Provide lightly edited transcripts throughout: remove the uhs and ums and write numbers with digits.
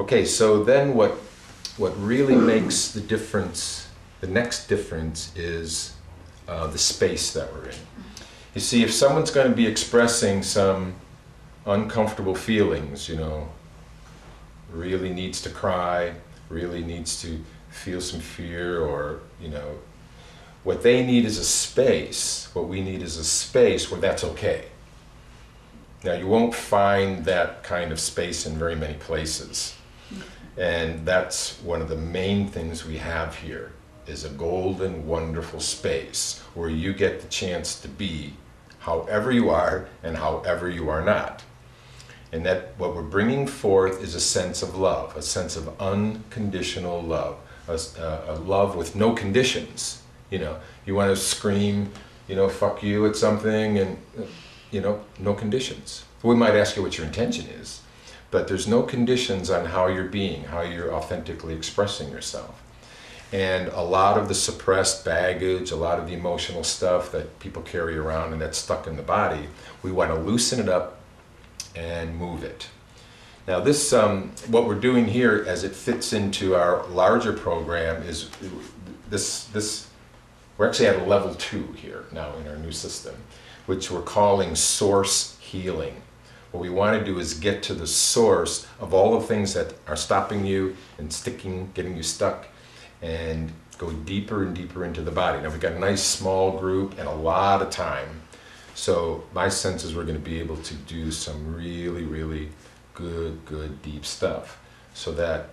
Okay, so then what really makes the difference, the next difference is the space that we're in. You see, if someone's going to be expressing some uncomfortable feelings, you know, really needs to cry, really needs to feel some fear, or, you know, what they need is a space, what we need is a space where that's okay. Now, you won't find that kind of space in very many places. And that's one of the main things we have here, is a golden, wonderful space where you get the chance to be however you are and however you are not. And that what we're bringing forth is a sense of love, a sense of unconditional love, a love with no conditions. You know, you want to scream, you know, fuck you at something, and, you know, no conditions. We might ask you what your intention is, but there's no conditions on how you're being, how you're authentically expressing yourself. And a lot of the suppressed baggage, a lot of the emotional stuff that people carry around and that's stuck in the body, we want to loosen it up and move it. Now this, what we're doing here as it fits into our larger program is we're actually at a level 2 here now in our new system, which we're calling source healing. What we want to do is get to the source of all the things that are stopping you and sticking, getting you stuck, and go deeper and deeper into the body. Now we've got a nice small group and a lot of time. So my sense is we're going to be able to do some really, really good, deep stuff. So that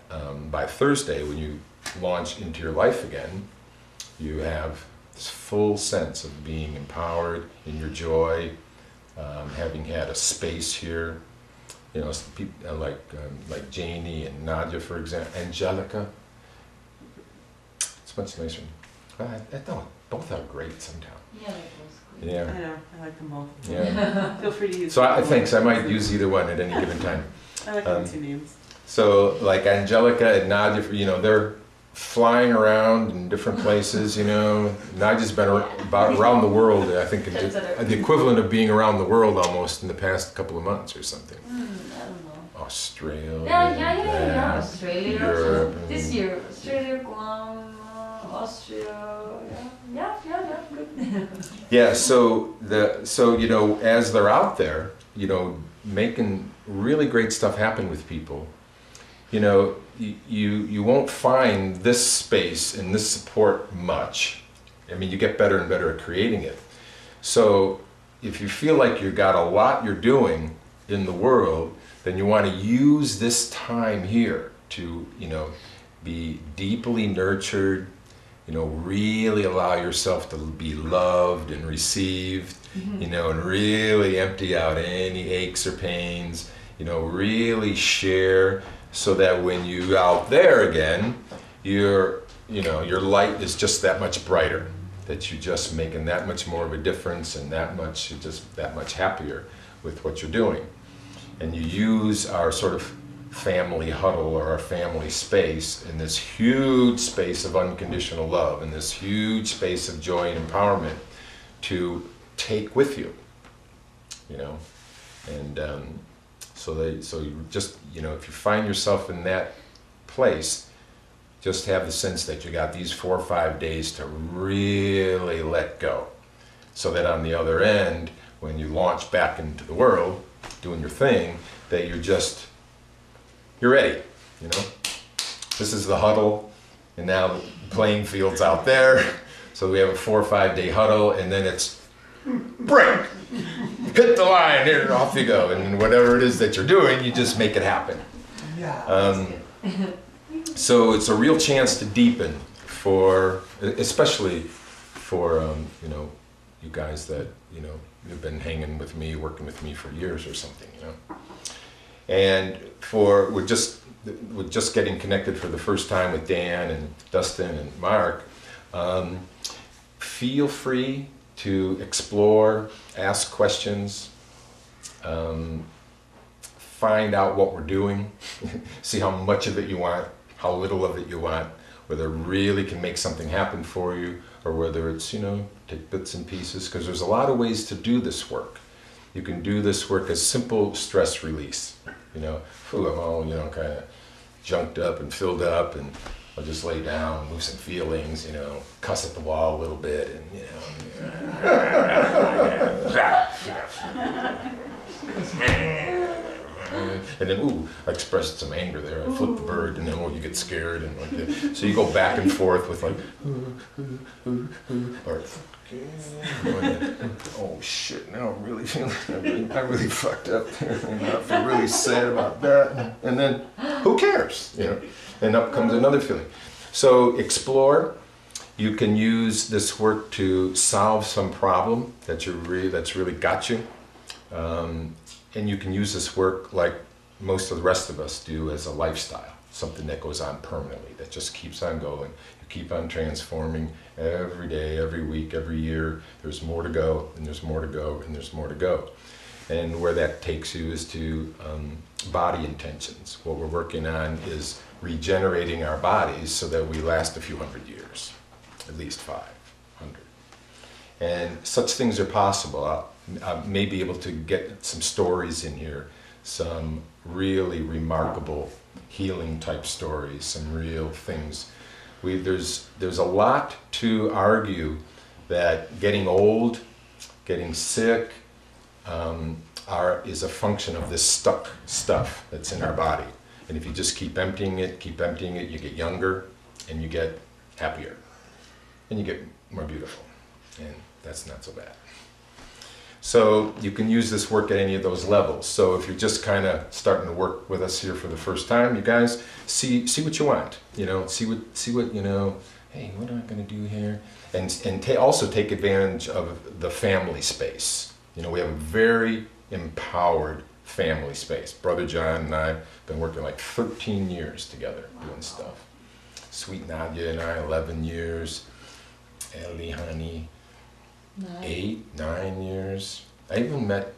by Thursday, when you launch into your life again, you have this full sense of being empowered in your joy, having had a space here. You know, people like Janie and Nadia, for example, Angelica. It's much nicer. I thought both are great sometimes. Yeah, it was good. Yeah. I know, I like them both. Yeah. Feel free to use So thanks, I might use either one at any given time. I like them two names. So like Angelica and Nadia, you know, they're flying around in different places, you know. Nadia's been around the world, I think, the equivalent of being around the world almost in the past couple of months or something. I don't know. Australia. Yeah. Australia. Europe. This year, Australia, Guam, Austria. Yeah, good. Yeah, so you know, as they're out there, you know, making really great stuff happen with people, you know, you won't find this space and this support much. I mean, you get better and better at creating it. So if you feel like you've got a lot you're doing in the world, then you want to use this time here to, you know, be deeply nurtured, you know, really allow yourself to be loved and received, you know, and really empty out any aches or pains, you know, really share, so that when you're out there again, you know, your light is just that much brighter, that you're just making that much more of a difference and that much, you're just that much happier with what you're doing. And you use our sort of family huddle or our family space in this huge space of unconditional love and this huge space of joy and empowerment to take with you, you know. And so you just, you know, if you find yourself in that place, just have the sense that you got these 4 or 5 days to really let go, so that on the other end, when you launch back into the world doing your thing, that you're ready, you know. This is the huddle, and now the playing field's out there. So we have a 4 or 5 day huddle, and then it's break, hit the line, and off you go. And whatever it is that you're doing, you just make it happen. Yeah. So it's a real chance to deepen especially for you know, you guys that, you know, you've been hanging with me, working with me for years or something, you know. And we're just getting connected for the first time with Dan and Dustin and Mark. Feel free to explore, ask questions, find out what we're doing, see how much of it you want, how little of it you want, whether it really can make something happen for you, or whether it's, you know, take bits and pieces, because there's a lot of ways to do this work. You can do this work as simple stress release, you know, I'm all, you know, kind of junked up and filled up, and I'll just lay down, move some feelings, you know, cuss at the wall a little bit, and you know. And then, ooh, I expressed some anger there. I flipped the bird, and then, you get scared, and like that. So you go back and forth with like, or, oh shit! Now I'm really feeling, I really fucked up there, and I feel really sad about that. And then, who cares? You know, and up comes another feeling. So explore. You can use this work to solve some problem that's really got you. And you can use this work like most of the rest of us do as a lifestyle, something that goes on permanently, that just keeps on going. You keep on transforming every day, every week, every year. There's more to go, and there's more to go, and there's more to go. And where that takes you is to body intentions. What we're working on is regenerating our bodies so that we last a few hundred years, at least 500. And such things are possible. I may be able to get some stories in here, some really remarkable healing type stories, some real things. There's a lot to argue that getting old, getting sick, is a function of this stuck stuff that's in our body. And if you just keep emptying it, you get younger, and you get happier, and you get more beautiful, and that's not so bad. So you can use this work at any of those levels. So if you're just kind of starting to work with us here for the first time, you guys see what you want. You know, see what you know. Hey, what am I going to do here? And also take advantage of the family space. You know, we have a very empowered family space. Brother John and I have been working like 13 years together doing stuff. Sweet Nadia and I, 11 years. Ellie, honey. 8, 9 years. I even met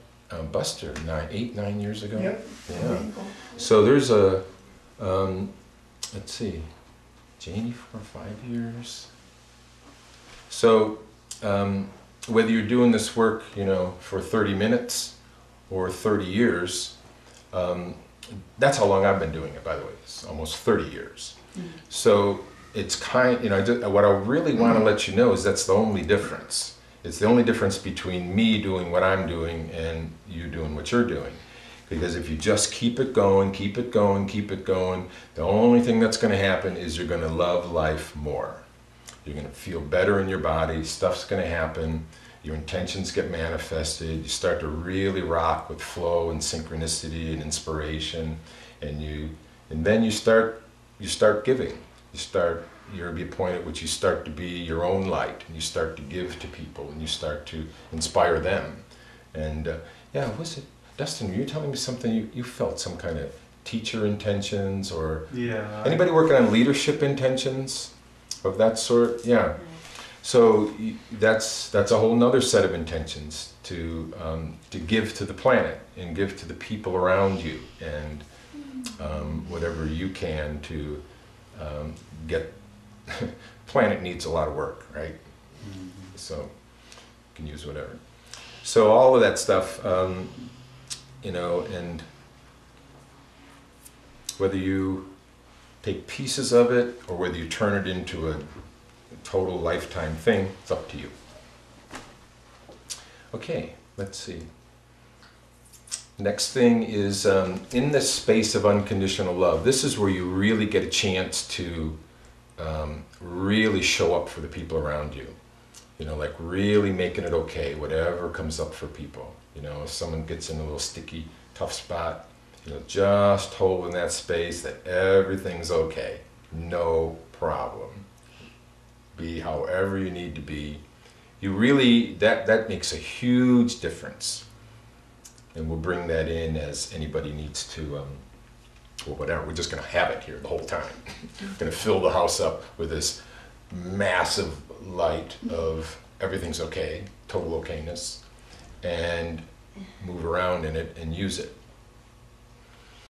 Buster 8, 9 years ago. Yep. Yeah. So there's let's see, Janie for 5 years. So whether you're doing this work, you know, for 30 minutes or 30 years, that's how long I've been doing it, by the way. It's almost 30 years. So it's what I really want to let you know is that's the only difference. It's the only difference between me doing what I'm doing and you doing what you're doing. Because if you just keep it going, the only thing that's going to happen is you're going to love life more. You're going to feel better in your body, stuff's going to happen, your intentions get manifested, you start to really rock with flow and synchronicity and inspiration, and then you start giving. You'll be a point at which you start to be your own light, and you start to give to people, and you start to inspire them. And was it, Dustin, were you telling me something, you felt some kind of teacher intentions, or anybody working on leadership intentions of that sort? Yeah. So that's a whole nother set of intentions to give to the planet and give to the people around you, and whatever you can to get. Planet needs a lot of work, right? Mm-hmm. So you can use whatever. So all of that stuff, you know, and whether you take pieces of it or whether you turn it into a total lifetime thing, it's up to you. Okay, let's see. Next thing is in this space of unconditional love. This is where you really get a chance to really show up for the people around you. You know, like really making it okay, whatever comes up for people. You know, if someone gets in a little sticky, tough spot, you know, just hold in that space that everything's okay. No problem. Be however you need to be. You really, that makes a huge difference. And we'll bring that in as anybody needs to, or whatever. We're just going to have it here the whole time. Going to fill the house up with this massive light of everything's okay, total okayness, and move around in it and use it.